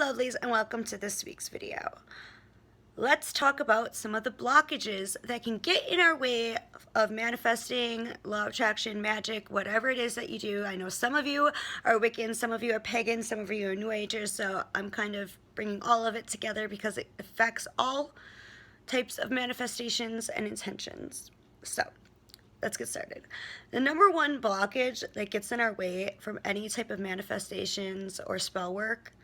lovelies, and welcome to this week's video. Let's talk about some of the blockages that can get in our way of manifesting, law of attraction, magic, whatever it is that you do. I know some of you are Wiccan, some of you are pagan, some of you are New Agers, so I'm kind of bringing all of it together because it affects all types of manifestations and intentions. So let's get started. The number one blockage that gets in our way from any type of manifestations or spell work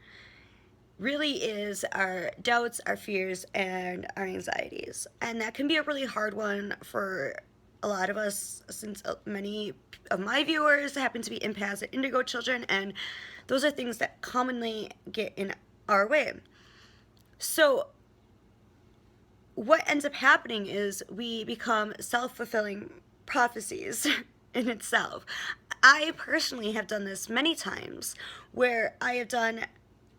really is our doubts, our fears, and our anxieties. And that can be a really hard one for a lot of us, since many of my viewers happen to be empaths and indigo children, and those are things that commonly get in our way. So what ends up happening is we become self-fulfilling prophecies in itself. I personally have done this many times, where I have done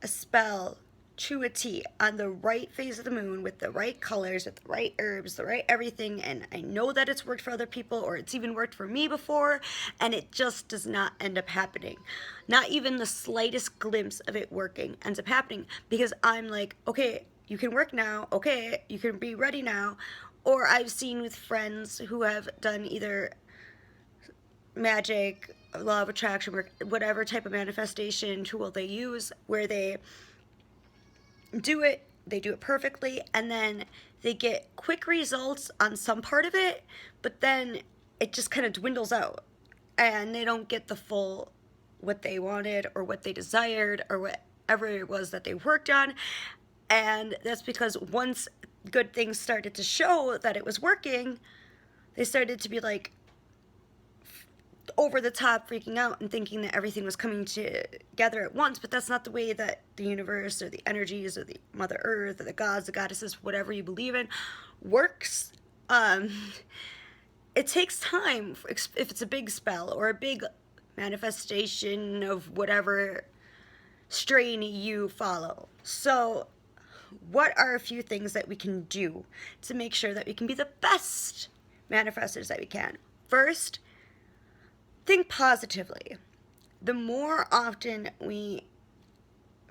a spell to a T on the right phase of the moon with the right colors, with the right herbs, the right everything, and I know that it's worked for other people, or it's even worked for me before, and it just does not end up happening. Not even the slightest glimpse of it working ends up happening, because I'm like, okay, you can work now, okay, you can be ready now. Or I've seen with friends who have done either magic, law of attraction work, whatever type of manifestation tool they use, where they do it perfectly, and then they get quick results on some part of it, but then it just kind of dwindles out, and they don't get the full what they wanted or what they desired or whatever it was that they worked on. And that's because once good things started to show that it was working, they started to be like over the top, freaking out and thinking that everything was coming together at once. But that's not the way that the universe or the energies or the Mother Earth or the gods, the goddesses, whatever you believe in, works. It takes time if it's a big spell or a big manifestation of whatever strain you follow. So what are a few things that we can do to make sure that we can be the best manifestors that we can? First, think positively. The more often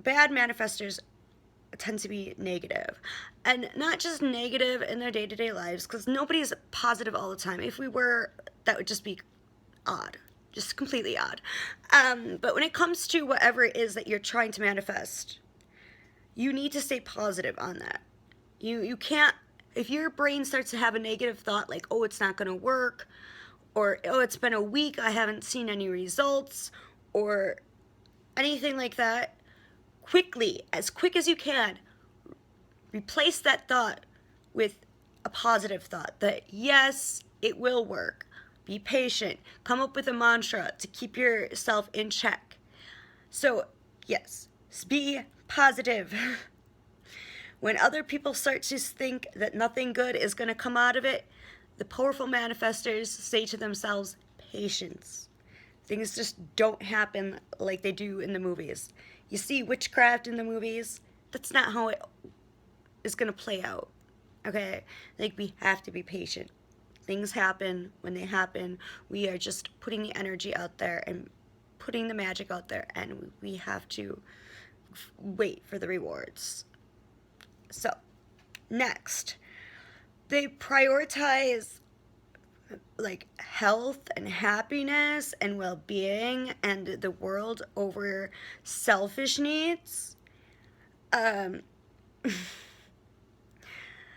bad manifestors tend to be negative, and not just negative in their day-to-day lives, because nobody's positive all the time. If we were, that would just be odd, just completely odd. But when it comes to whatever it is that you're trying to manifest, you need to stay positive on that. You can't, if your brain starts to have a negative thought like, oh, it's not going to work, or oh, it's been a week, I haven't seen any results, or anything like that, quickly, as quick as you can, replace that thought with a positive thought that yes, it will work. Be patient. Come up with a mantra to keep yourself in check. So yes, be positive. When other people start to think that nothing good is going to come out of it, the powerful manifestors say to themselves, patience. Things just don't happen like they do in the movies. You see witchcraft in the movies, that's not how it is going to play out. Okay? Like, we have to be patient. Things happen when they happen. We are just putting the energy out there and putting the magic out there, and we have to wait for the rewards. So, next, they prioritize like health and happiness and well-being and the world over selfish needs,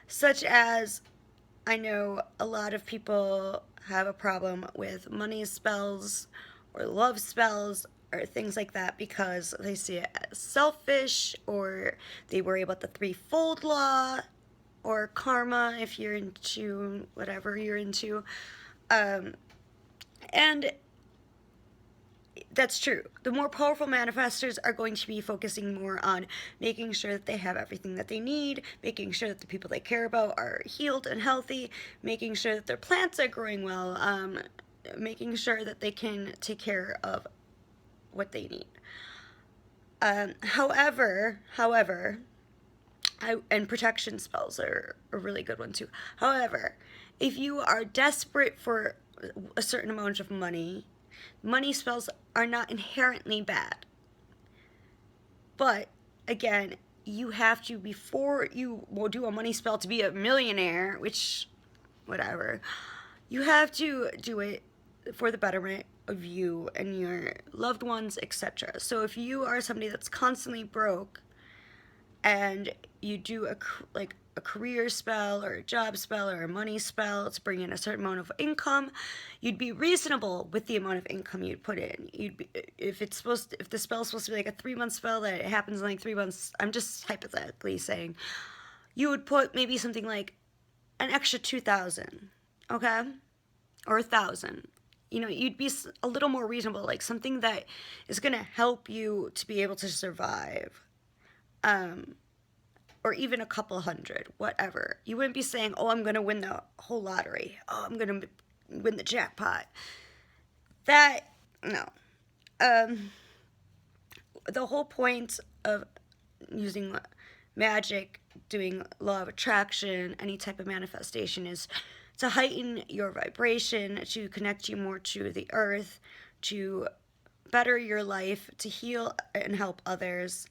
such as, I know a lot of people have a problem with money spells or love spells or things like that because they see it as selfish, or they worry about the threefold law or karma if you're into whatever you're into. And that's true. The more powerful manifestors are going to be focusing more on making sure that they have everything that they need, making sure that the people they care about are healed and healthy, making sure that their plants are growing well, making sure that they can take care of what they need. However, and protection spells are a really good one too. However, if you are desperate for a certain amount of money, money spells are not inherently bad. But again, you have to, before you will do a money spell to be a millionaire, which, whatever, you have to do it for the betterment of you and your loved ones, etc. So if you are somebody that's constantly broke and you do a career spell or a job spell or a money spell to bring in a certain amount of income, you'd be reasonable with the amount of income you'd put in. You'd be, if the spell's supposed to be like a 3-month spell that it happens in like 3 months, I'm just hypothetically saying, you would put maybe something like an extra 2,000, okay, or 1,000. You know, you'd be a little more reasonable, like something that is going to help you to be able to survive. Or even a couple hundred, whatever. You wouldn't be saying, oh, I'm going to win the whole lottery. Oh, I'm going to win the jackpot. That, no. The whole point of using magic, doing law of attraction, any type of manifestation is to heighten your vibration, to connect you more to the earth, to better your life, to heal and help others,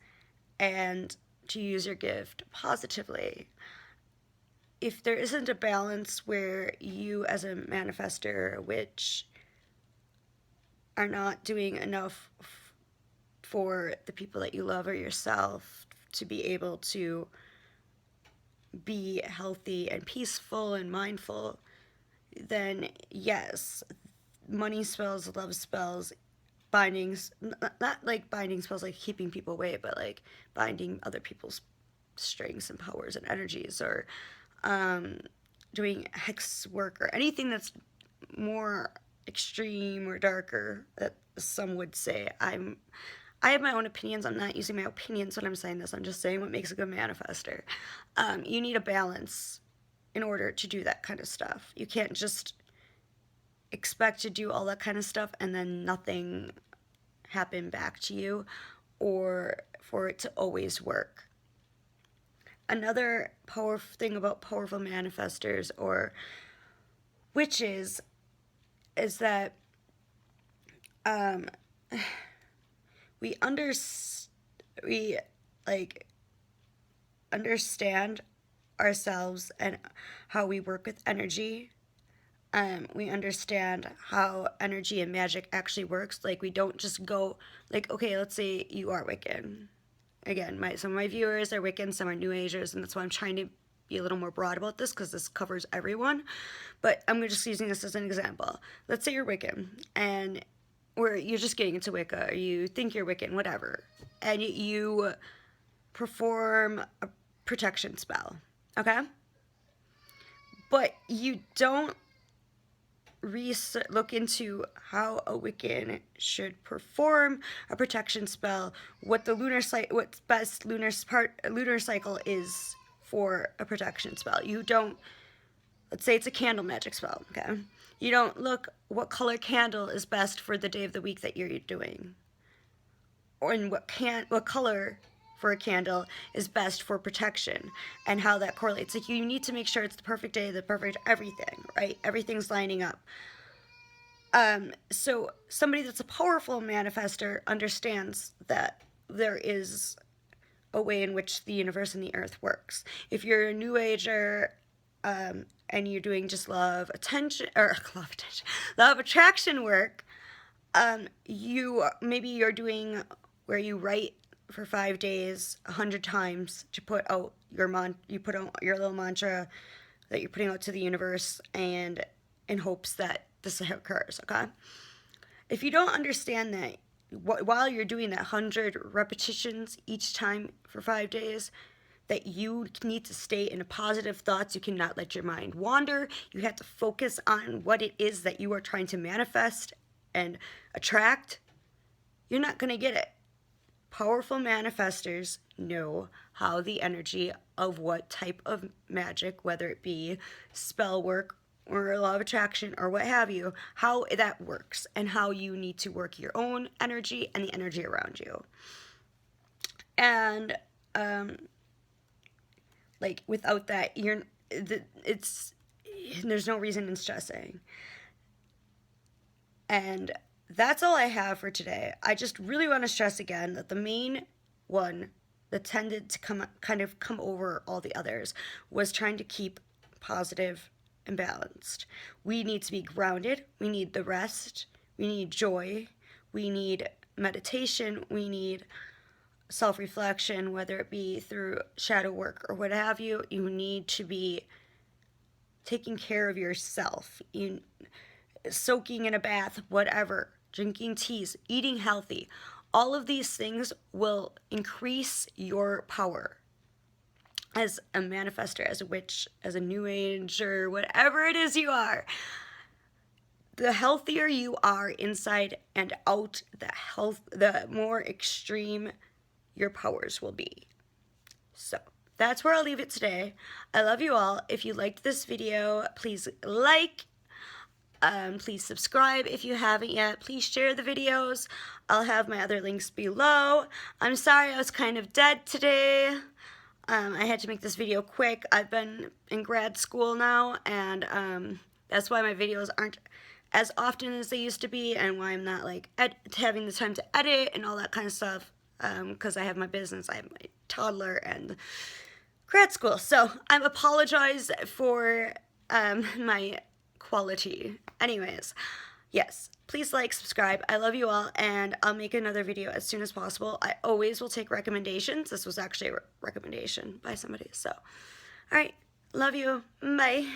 and to use your gift positively. If there isn't a balance where you as a manifestor, which are not doing enough for the people that you love or yourself to be able to be healthy and peaceful and mindful, then yes, money spells, love spells, bindings, not like binding spells like keeping people away, but like binding other people's strengths and powers and energies, or doing hex work or anything that's more extreme or darker, that some would say. I have my own opinions. I'm not using my opinions when I'm saying this. I'm just saying what makes a good manifester. You need a balance in order to do that kind of stuff. You can't just expect to do all that kind of stuff and then nothing happen back to you, or for it to always work. Another powerful thing about powerful manifestors or witches is that we understand ourselves and how we work with energy. We understand how energy and magic actually works. Like, we don't just go, like, okay, let's say you are Wiccan. Again, some of my viewers are Wiccan, some are New Agers, and that's why I'm trying to be a little more broad about this, because this covers everyone. But I'm just using this as an example. Let's say you're Wiccan, and or you're just getting into Wicca, or you think you're Wiccan, whatever, and you perform a protection spell, okay? But you don't look into how a Wiccan should perform a protection spell, what the what's best lunar cycle is for a protection spell. You don't, let's say it's a candle magic spell, okay? You don't look what color candle is best for the day of the week that you're doing, or in what color for a candle is best for protection, and how that correlates. Like, you need to make sure it's the perfect day, the perfect everything, right? Everything's lining up. So somebody that's a powerful manifestor understands that there is a way in which the universe and the earth works. If you're a New Ager, and you're doing just love attraction work, you're doing where you write for 5 days 100 times to put out you put out your little mantra that you're putting out to the universe, and in hopes that this occurs, okay? If you don't understand that while you're doing that 100 repetitions each time for 5 days, that you need to stay in positive thoughts, you cannot let your mind wander, you have to focus on what it is that you are trying to manifest and attract, you're not going to get it. Powerful manifestors know how the energy of what type of magic, whether it be spell work or law of attraction or what have you, how that works, and how you need to work your own energy and the energy around you. And without that, there's no reason in stressing. And that's all I have for today. I just really want to stress again that the main one that tended to come over all the others was trying to keep positive and balanced. We need to be grounded. We need the rest. We need joy. We need meditation. We need self-reflection, whether it be through shadow work or what have you. You need to be taking care of yourself. Soaking in a bath, whatever, drinking teas, eating healthy. All of these things will increase your power as a manifestor, as a witch, as a new age, or whatever it is you are. The healthier you are inside and out, the more extreme your powers will be. So that's where I'll leave it today. I love you all. If you liked this video, please like. Please subscribe if you haven't yet. Please share the videos. I'll have my other links below. I'm sorry I was kind of dead today. I had to make this video quick. I've been in grad school now, and that's why my videos aren't as often as they used to be, and why I'm not like having the time to edit and all that kind of stuff, because I have my business, I have my toddler, and grad school. So I apologize for my quality. Anyways, yes, please like, subscribe. I love you all, and I'll make another video as soon as possible. I always will take recommendations. This was actually a recommendation by somebody. So, all right, love you. Bye.